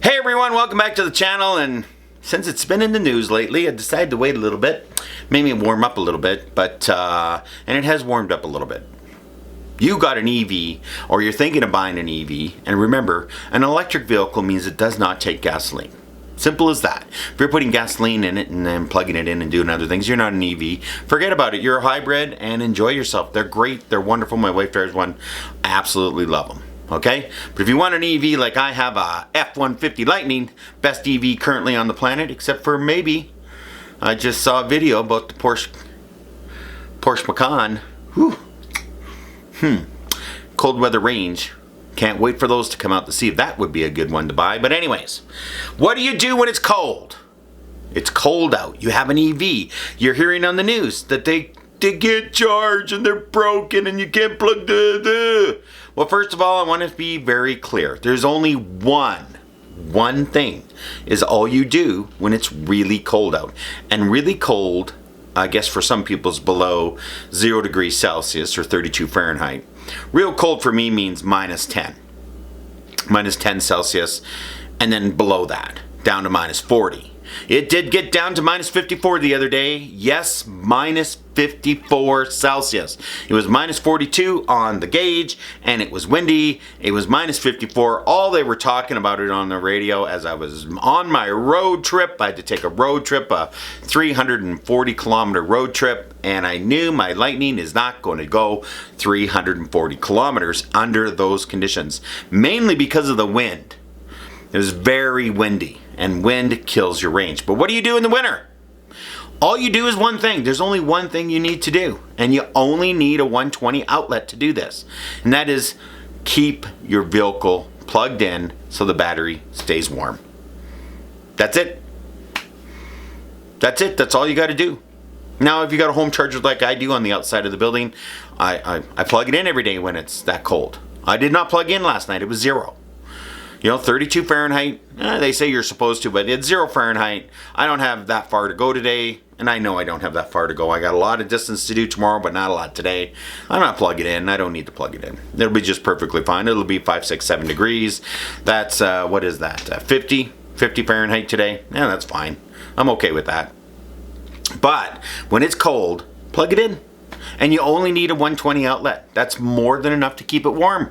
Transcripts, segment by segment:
Hey everyone, welcome back to the channel, and since it's been in the news lately, I decided to wait a little bit, maybe warm up a little bit, but and it has warmed up a little bit. You got an EV, or you're thinking of buying an EV, and remember, an electric vehicle means it does not take gasoline. Simple as that. If you're putting gasoline in it and then plugging it in and doing other things, you're not an EV. Forget about it. You're a hybrid and enjoy yourself. They're great. They're wonderful. My wife drives one. I absolutely love them. Okay? But if you want an EV like I have a F-150 Lightning, best EV currently on the planet, except for maybe, I just saw a video about the Porsche Macan. Whew. Cold weather range. Can't wait for those to come out to see if that would be a good one to buy. But anyways, what do you do when it's cold? It's cold out. You have an EV. You're hearing on the news that they get charged and they're broken and you can't plug the. Well, first of all, I want to be very clear. There's only one thing is all you do when it's really cold out. And really cold, I guess for some people, is below 0 degrees Celsius or 32 Fahrenheit. Real cold for me means minus 10 Celsius, and then below that, down to minus 40. It did get down to minus 54 the other day. Yes, minus 54 Celsius. It was minus 42 on the gauge, and it was windy. It was minus 54. All they were talking about it on the radio as I was on my road trip. I had to take a road trip, a 340-kilometer road trip, and I knew my Lightning is not going to go 340 kilometers under those conditions, mainly because of the wind. It was very windy, and wind kills your range. But what do you do in the winter? All you do is one thing. There's only one thing you need to do, and you only need a 120 outlet to do this, and that is keep your vehicle plugged in so the battery stays warm. That's it. That's it. That's all you got to do. Now, if you got a home charger like I do on the outside of the building, I plug it in every day when it's that cold. I did not plug in last night. It was 0. 32 Fahrenheit, they say you're supposed to, but it's 0 Fahrenheit. I don't have that far to go today, and I know I don't have that far to go. I got a lot of distance to do tomorrow, but not a lot today. I'm not plugging it in. I don't need to plug it in. It'll be just perfectly fine. It'll be 5, 6, 7 degrees. That's, what is that, 50 Fahrenheit today? Yeah, that's fine. I'm okay with that. But when it's cold, plug it in. And you only need a 120 outlet. That's more than enough to keep it warm.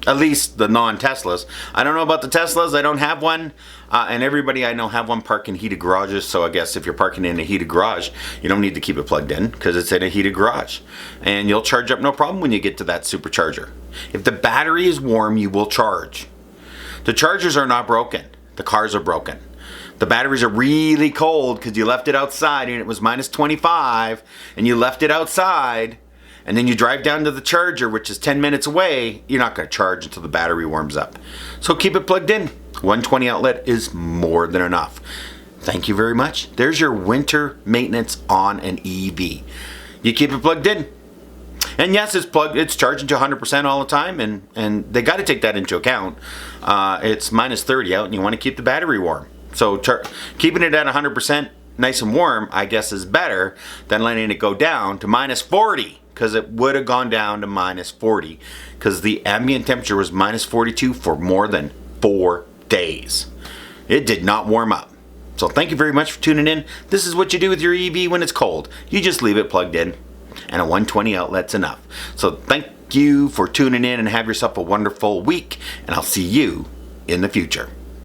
At least the non-Teslas. I don't know about the Teslas. I don't have one. And everybody I know have one parked in heated garages. So I guess if you're parking in a heated garage, you don't need to keep it plugged in because it's in a heated garage. And you'll charge up no problem when you get to that supercharger. If the battery is warm, you will charge. The chargers are not broken. The cars are broken. The batteries are really cold because you left it outside and it was minus 25 and you left it outside. And then you drive down to the charger, which is 10 minutes away, you're not going to charge until the battery warms up. So keep it plugged in. 120 outlet is more than enough. Thank you very much. There's your winter maintenance on an EV. You keep it plugged in. And yes, it's charging to 100% all the time, and they got to take that into account. It's minus 30 out, and you want to keep the battery warm. So keeping it at 100% nice and warm, I guess, is better than letting it go down to minus 40. Because it would have gone down to minus 40 because the ambient temperature was minus 42 for more than 4 days. It did not warm up. So thank you very much for tuning in. This is what you do with your EV when it's cold. You just leave it plugged in, and a 120 outlet's enough. So thank you for tuning in, and have yourself a wonderful week, and I'll see you in the future.